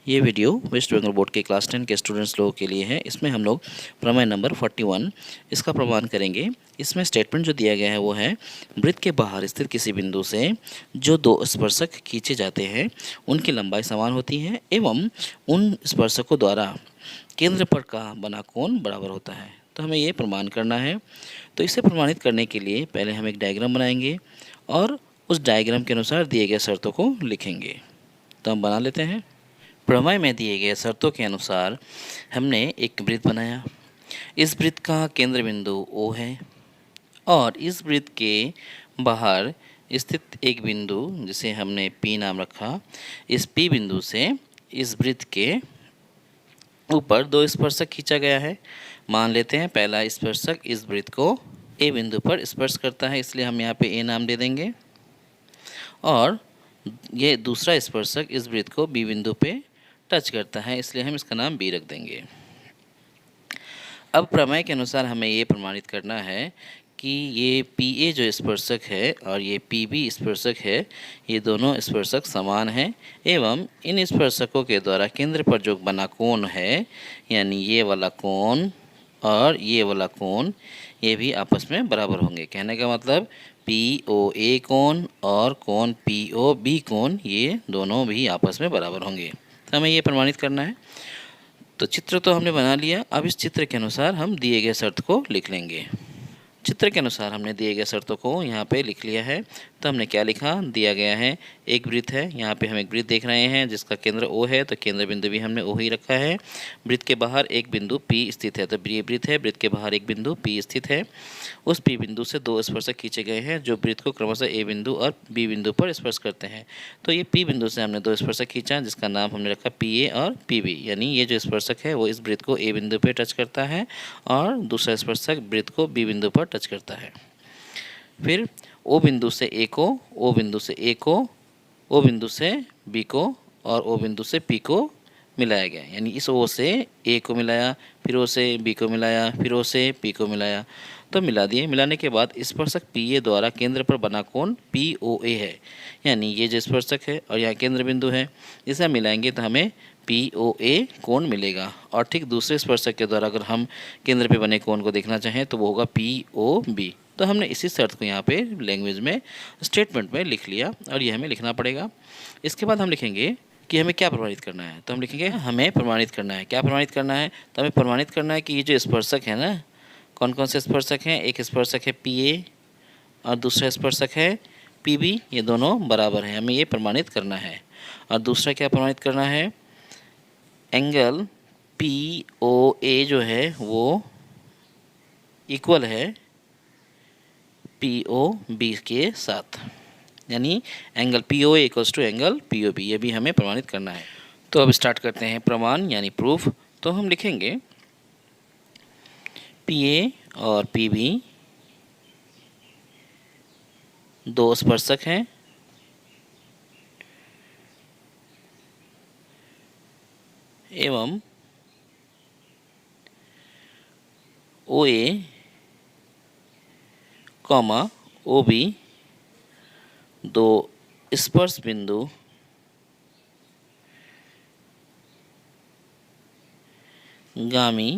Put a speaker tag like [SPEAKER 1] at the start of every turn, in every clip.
[SPEAKER 1] ये video waste Bengal board के class 10 के स्टूडेंट्स लोगों के लिए है। इसमें हम लोग प्रमेय नंबर 41 इसका प्रमाण करेंगे। इसमें स्टेटमेंट जो दिया गया है वो है, वृत्त के बाहर स्थित किसी बिंदु से जो दो स्पर्शक खींचे जाते हैं उनकी लंबाई समान होती है एवं उन स्पर्शकों द्वारा केंद्र पर का बना कोण बराबर होता है। तो हमें ये प्रमाण करना है। तो इसे प्रमाणित करने के लिए पहले हम एक डायग्राम बनाएंगे और उस डायग्राम के अनुसार दिए गए शर्तों को लिखेंगे। तो हम बना लेते हैं। प्रमेय में दिए गए शर्तों के अनुसार हमने एक वृत्त बनाया। इस वृत्त का केंद्र बिंदु O है और इस वृत्त के बाहर स्थित एक बिंदु जिसे हमने P नाम रखा, इस P बिंदु से इस वृत्त के ऊपर दो स्पर्शक खींचा गया है। मान लेते हैं पहला स्पर्शक इस वृत्त को A बिंदु पर स्पर्श करता है, इसलिए हम यहाँ पे A नाम दे देंगे, और ये दूसरा स्पर्शक इस वृत्त को B बिंदु पे टच करता है, इसलिए हम इसका नाम B रख देंगे। अब प्रमेय के अनुसार हमें ये प्रमाणित करना है कि ये PA जो स्पर्शक है और ये PB स्पर्शक है, ये दोनों स्पर्शक समान हैं एवं इन स्पर्शकों के द्वारा केंद्र पर जो बना कोण है, यानी ये वाला कोण और ये वाला कोण, ये भी आपस में बराबर होंगे। कहने का मतलब POA कोण और कोण POB कोण, ये दोनों भी आपस में बराबर होंगे। तो हमें ये प्रमाणित करना है। तो चित्र तो हमने बना लिया। अब इस चित्र के अनुसार हम दिए गए शर्त को लिख लेंगे। चित्र के अनुसार हमने दिए गए शर्तों को यहाँ पे लिख लिया है। तो हमने क्या लिखा, दिया गया है एक वृत्त है, यहाँ पे हम एक वृत्त देख रहे हैं जिसका केंद्र O है, तो केंद्र बिंदु भी हमने O ही रखा है। वृत्त के बाहर एक बिंदु P स्थित है, तो ये वृत्त है, वृत्त के बाहर एक बिंदु P स्थित है। उस P बिंदु से दो स्पर्शक खींचे गए हैं जो वृत्त को क्रमशः A बिंदु और B बिंदु पर स्पर्श करते हैं। तो ये P बिंदु से हमने दो स्पर्शक खींचा जिसका नाम हमने रखा PA और PB, यानी ये जो स्पर्शक है वो इस वृत्त को A बिंदु पर टच करता है और दूसरा स्पर्शक वृत्त को B बिंदु पर टच करता है। फिर O बिंदु से A को, O बिंदु से A को, O बिंदु से B को और O बिंदु से P को मिलाया गया, यानी इस O से A को मिलाया, फिर O से B को मिलाया, फिर O से P को मिलाया, तो मिला दिए। मिलाने के बाद स्पर्शक PA द्वारा केंद्र पर बना कोण POA है, यानी ये जो स्पर्शक है और यहाँ केंद्र बिंदु है, इसे हम मिलाएंगे तो हमें POA कोण मिलेगा। और ठीक दूसरे स्पर्शक के द्वारा अगर हम केंद्र पे बने कोण को देखना चाहें तो वो होगा POB। तो हमने इसी शर्त को यहाँ पे लैंग्वेज में स्टेटमेंट में लिख लिया और ये हमें लिखना पड़ेगा। इसके बाद हम लिखेंगे कि हमें क्या प्रमाणित करना है। तो हम लिखेंगे हमें प्रमाणित करना है। क्या प्रमाणित करना है? तो हमें प्रमाणित करना है कि ये जो स्पर्शक है ना, कौन कौन से स्पर्शक हैं, एक स्पर्शक है PA और दूसरा स्पर्शक है PB, ये दोनों बराबर हैं, हमें ये प्रमाणित करना है। और दूसरा क्या प्रमाणित करना है, एंगल POA जो है वो इक्वल है POB के साथ, यानी angle POA equals to angle POB, ये भी हमें प्रमाणित करना है। तो अब स्टार्ट करते हैं प्रमाण यानी प्रूफ। तो हम लिखेंगे PA और PB दो स्पर्शक हैं एवं OA कॉमा OB दो स्पर्श बिंदु गामी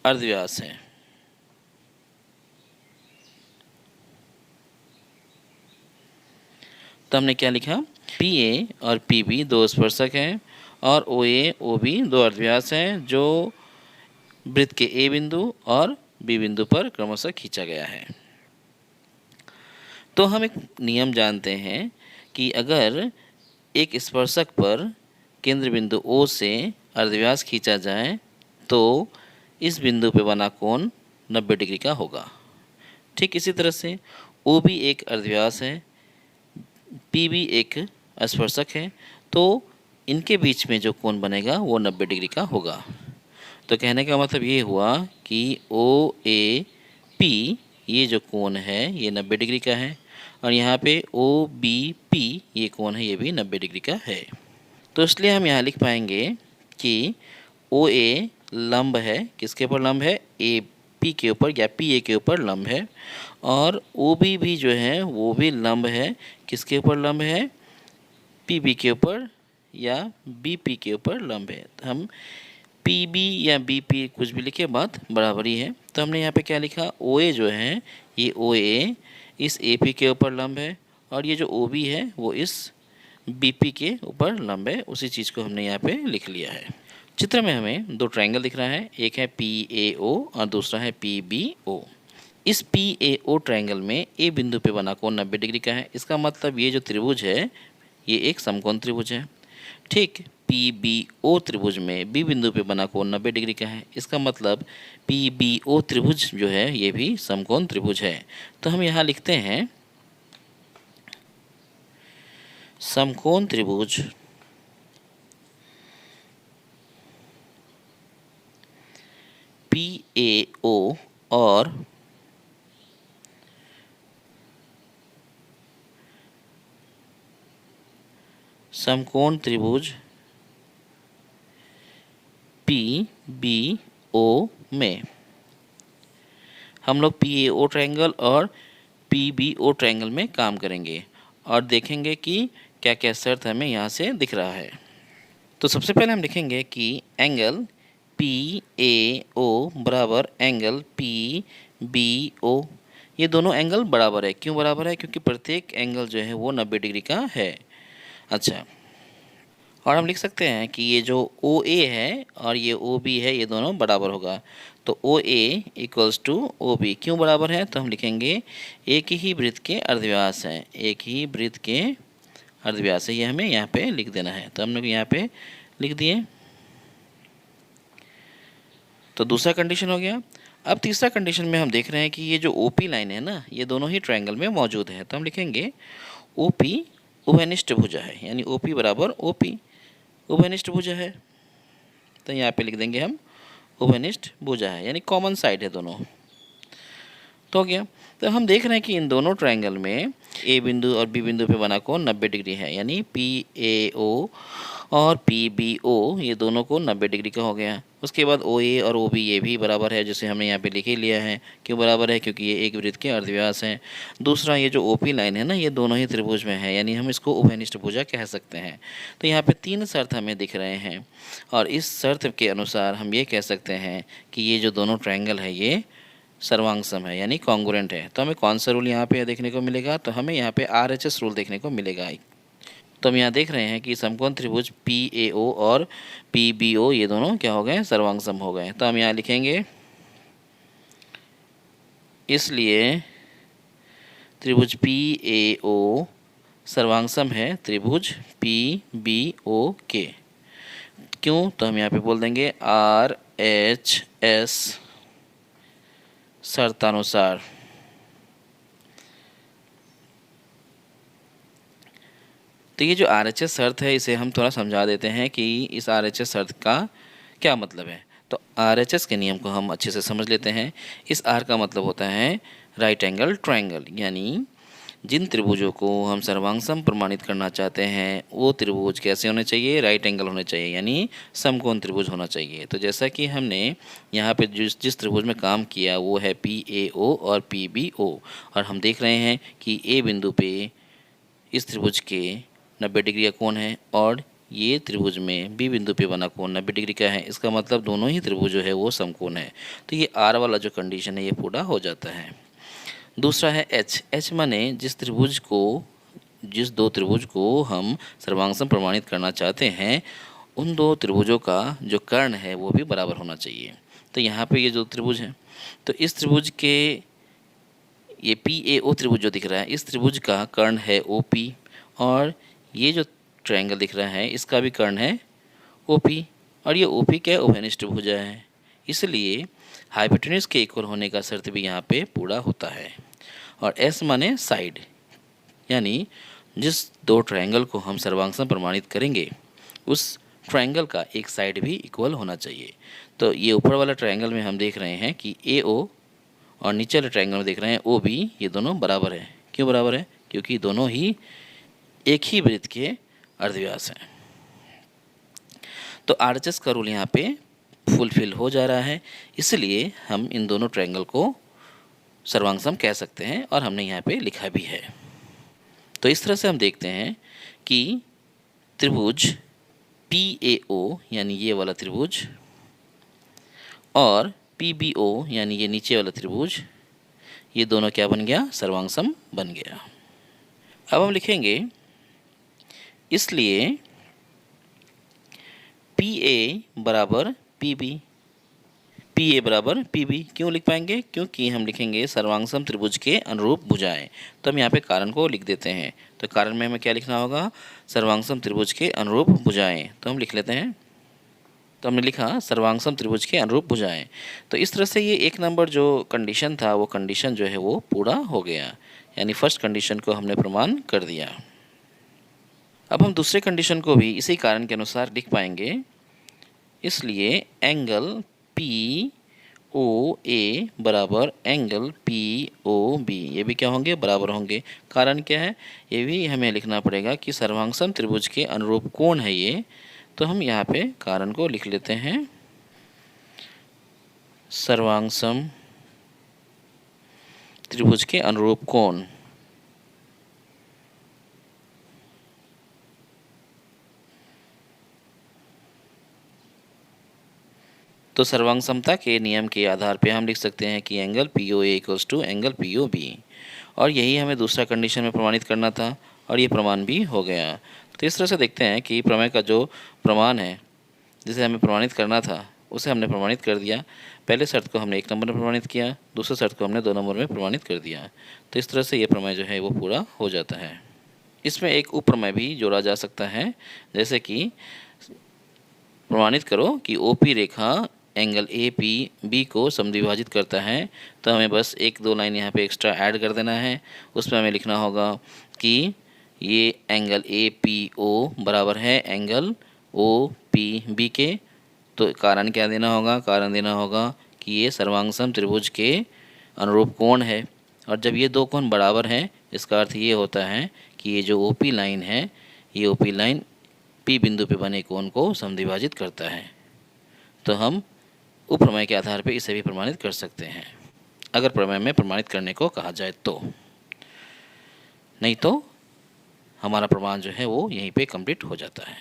[SPEAKER 1] अर्धव्यास है। तो हमने क्या लिखा, PA और PB दो स्पर्शक हैं और OA OB दो अर्धव्यास हैं जो वृत्त के A बिंदु और B बिंदु पर क्रमशः खींचा गया है। तो हम एक नियम जानते हैं कि अगर एक स्पर्शक पर केंद्र बिंदु O से अर्धव्यास खींचा जाए तो इस बिंदु पे बना कोण 90 डिग्री का होगा। ठीक इसी तरह से OB एक अर्धव्यास है, PB एक स्पर्शक है, तो इनके बीच में जो कोण बनेगा वो 90 डिग्री का होगा। तो कहने का मतलब ये हुआ कि OAP ये जो कोण है ये 90 डिग्री का है और यहाँ पे OBP ये कोण है ये भी 90 डिग्री का है। तो इसलिए हम यहाँ लिख पाएंगे कि OA लंब है, किसके ऊपर लंब है, AP के ऊपर या PA के ऊपर लंब है, और OB भी जो है वो भी लंब है, किसके ऊपर लंब है, PB के ऊपर या BP के ऊपर लंब है। तो हम PB या BP कुछ भी लिखे, बात बराबरी है। तो हमने यहाँ पे क्या लिखा, OA जो है ये OA इस AP के ऊपर लंब है और ये जो OB है वो इस BP के ऊपर लंब है। उसी चीज़ को हमने यहाँ पे लिख लिया है। चित्र में हमें दो ट्रायंगल दिख रहा है, एक है PAO और दूसरा है PBO। इस PAO ट्रायंगल में A बिंदु पे बना कोण 90 डिग्री का है। इसका मतलब ये जो त्रिभुज है ये एक समकोण त्रिभुज है। ठीक, PBO त्रिभुज में B बिंदु पे बना कोण 90 डिग्री का है। इसका मतलब PBO त्रिभुज जो है ये भी समकोण त्रिभुज है। तो हम यहाँ लिखते हैं समकोण त्रिभुज PAO और समकोण त्रिभुज PBO में हम लोग PAO ट्रायंगल और PBO ट्रायंगल में काम करेंगे और देखेंगे कि क्या क्या शर्त हमें यहाँ से दिख रहा है। तो सबसे पहले हम लिखेंगे कि एंगल PAO बराबर एंगल PBO। ये दोनों एंगल बराबर है। क्यों बराबर है? क्योंकि प्रत्येक एंगल जो है वो 90 डिग्री का है। अच्छा, और हम लिख सकते हैं कि ये जो OA है और ये OB है ये दोनों बराबर होगा। तो OA इक्वल्स टू OB। क्यों बराबर है? तो हम लिखेंगे एक ही वृत्त के अर्धव्यास हैं, एक ही वृत्त के अर्धव्यास है। ये हमें यहाँ पे लिख देना है। तो हम लोग यहाँ पे लिख दिए। तो दूसरा कंडीशन हो गया। अब तीसरा कंडीशन में हम देख रहे हैं कि ये जो OP लाइन है ना ये दोनों ही ट्रायंगल में मौजूद है। तो हम लिखेंगे OP उभयनिष्ठ भुजा है, यानी OP बराबर OP उभयनिष्ठ भुजा है। तो यहाँ पे लिख देंगे हम उभयनिष्ठ भुजा है, यानी कॉमन साइड है दोनों। तो हो गया। तो हम देख रहे हैं कि इन दोनों ट्रायंगल में A बिंदु और B बिंदु पे बना कोण 90 डिग्री है, यानी PAO और PBO ये दोनों को 90 डिग्री का हो गया। उसके बाद OA और OB ये भी बराबर है, जैसे हमने यहाँ पे लिख ही लिया है। क्यों बराबर है? क्योंकि ये एक वृत्त के अर्धव्यास हैं। दूसरा ये जो OP लाइन है ना ये दोनों ही त्रिभुज में है, यानी हम इसको उभयनिष्ठ भुजा कह सकते हैं। तो यहाँ पे 3 शर्त हमें दिख रहे हैं और इस शर्त के अनुसार हम ये कह सकते हैं कि ये जो दोनों ट्रायंगल है ये सर्वांगसम है, यानी कॉन्ग्रुएंट है। तो हमें कौन सा रूल यहाँ पे देखने को मिलेगा? तो हमें यहाँ पे RHS रूल देखने को मिलेगा। तो हम यहाँ देख रहे हैं कि समकोण त्रिभुज PAO और PBO ये दोनों क्या हो गए? सर्वांगसम हो गए। तो हम यहाँ लिखेंगे इसलिए त्रिभुज PAO सर्वांगसम है त्रिभुज PBO के। क्यों? तो हम यहाँ पे बोल देंगे RHS शर्तानुसार। तो ये जो RHS शर्त है इसे हम थोड़ा समझा देते हैं कि इस RHS शर्त का क्या मतलब है। तो RHS के नियम को हम अच्छे से समझ लेते हैं। इस R का मतलब होता है राइट एंगल ट्रायंगल, यानी जिन त्रिभुजों को हम सर्वांगसम प्रमाणित करना चाहते हैं वो त्रिभुज कैसे होने चाहिए? राइट एंगल होने चाहिए, यानी समकोण त्रिभुज होना चाहिए। तो जैसा कि हमने यहाँ पे जिस त्रिभुज में काम किया वो है PAO और PBO, और हम देख रहे हैं कि A बिंदु पे इस त्रिभुज के 90 डिग्री का कोण है और ये त्रिभुज में B बिंदु पे बना कोण 90 डिग्री का है। इसका मतलब दोनों ही त्रिभुज जो है वो समकोण है। तो ये R वाला जो कंडीशन है ये पूरा हो जाता है। दूसरा है H माने जिस दो त्रिभुज को हम सर्वांगसम प्रमाणित करना चाहते हैं उन दो त्रिभुजों का जो कर्ण है वो भी बराबर होना चाहिए। तो यहाँ पे ये जो त्रिभुज है तो इस त्रिभुज के ये PAO त्रिभुज जो दिख रहा है इस त्रिभुज का कर्ण है OP और ये जो ट्रायंगल दिख रहा है इसका भी कर्ण है OP और ये OP क्या है? उभयनिष्ठ भुजा है। इसलिए हाइपोटेन्यूज के इक्वल होने का शर्त भी यहाँ पे पूरा होता है। और S माने साइड, यानी जिस दो ट्रायंगल को हम सर्वांगसम प्रमाणित करेंगे उस ट्रायंगल का एक साइड भी इक्वल होना चाहिए। तो ये ऊपर वाला ट्रायंगल में हम देख रहे हैं कि AO और नीचे वाले ट्रायंगल में देख रहे हैं OB ये दोनों बराबर है। क्यों बराबर है? क्योंकि दोनों ही एक ही वृत्त के अर्धव्यास हैं। तो RHS का रूल यहाँ पे फुलफिल हो जा रहा है, इसलिए हम इन दोनों ट्रायंगल को सर्वांगसम कह सकते हैं और हमने यहाँ पे लिखा भी है। तो इस तरह से हम देखते हैं कि त्रिभुज PAO यानी ये वाला त्रिभुज और PBO यानी ये नीचे वाला त्रिभुज, ये दोनों क्या बन गया? सर्वांग सम बन गया। अब हम लिखेंगे इसलिए PA बराबर PB, PA बराबर PB क्यों लिख पाएंगे? क्योंकि हम लिखेंगे सर्वांग सम त्रिभुज के अनुरूप भुजाएं। तो हम यहाँ पे कारण को लिख देते हैं। तो कारण में हमें क्या लिखना होगा? सर्वांग सम त्रिभुज के अनुरूप भुजाएं। तो हम लिख लेते हैं। तो हमने लिखा सर्वांग सम त्रिभुज के अनुरूप भुजाएं। तो इस तरह से ये 1 नंबर जो कंडीशन था वो कंडीशन जो है वो पूरा हो गया, यानी फर्स्ट कंडीशन को हमने प्रमाण कर दिया। अब हम दूसरे कंडीशन को भी इसी कारण के अनुसार लिख पाएंगे। इसलिए एंगल POA बराबर एंगल POB, ये भी क्या होंगे? बराबर होंगे। कारण क्या है? ये भी हमें लिखना पड़ेगा कि सर्वांग सम त्रिभुज के अनुरूप कोण है ये। तो हम यहाँ पे कारण को लिख लेते हैं। सर्वांग सम त्रिभुज के अनुरूप कोण, तो सर्वांग समता के नियम के आधार पे हम लिख सकते हैं कि angle POA equals to angle POB, और यही हमें दूसरा कंडीशन में प्रमाणित करना था और ये प्रमाण भी हो गया। तो इस तरह से देखते हैं कि प्रमेय का जो प्रमाण है जिसे हमें प्रमाणित करना था उसे हमने प्रमाणित कर दिया। पहले शर्त को हमने 1 नंबर में प्रमाणित किया, दूसरे शर्त को हमने 2 नंबर में प्रमाणित कर दिया। तो इस तरह से ये प्रमेय जो है वो पूरा हो जाता है। इसमें एक उप प्रमेय भी जोड़ा जा सकता है, जैसे कि प्रमाणित करो कि OP रेखा एंगल APB को समद्विभाजित करता है। तो हमें बस 1-2 लाइन यहाँ पे एक्स्ट्रा ऐड कर देना है। उसमें हमें लिखना होगा कि ये एंगल APO बराबर है एंगल OPB के। तो कारण क्या देना होगा? कारण देना होगा कि ये सर्वांग सम त्रिभुज के अनुरूप कोण है, और जब ये 2 कोण बराबर हैं इसका अर्थ ये होता है कि ये जो OP लाइन है, ये OP लाइन P बिंदु पे बने कोण को समद्विभाजित करता है। तो हम उप प्रमेय के आधार पर इसे भी प्रमाणित कर सकते हैं, अगर प्रमेय में प्रमाणित करने को कहा जाए तो। नहीं तो हमारा प्रमाण जो है वो यहीं पे कंप्लीट हो जाता है।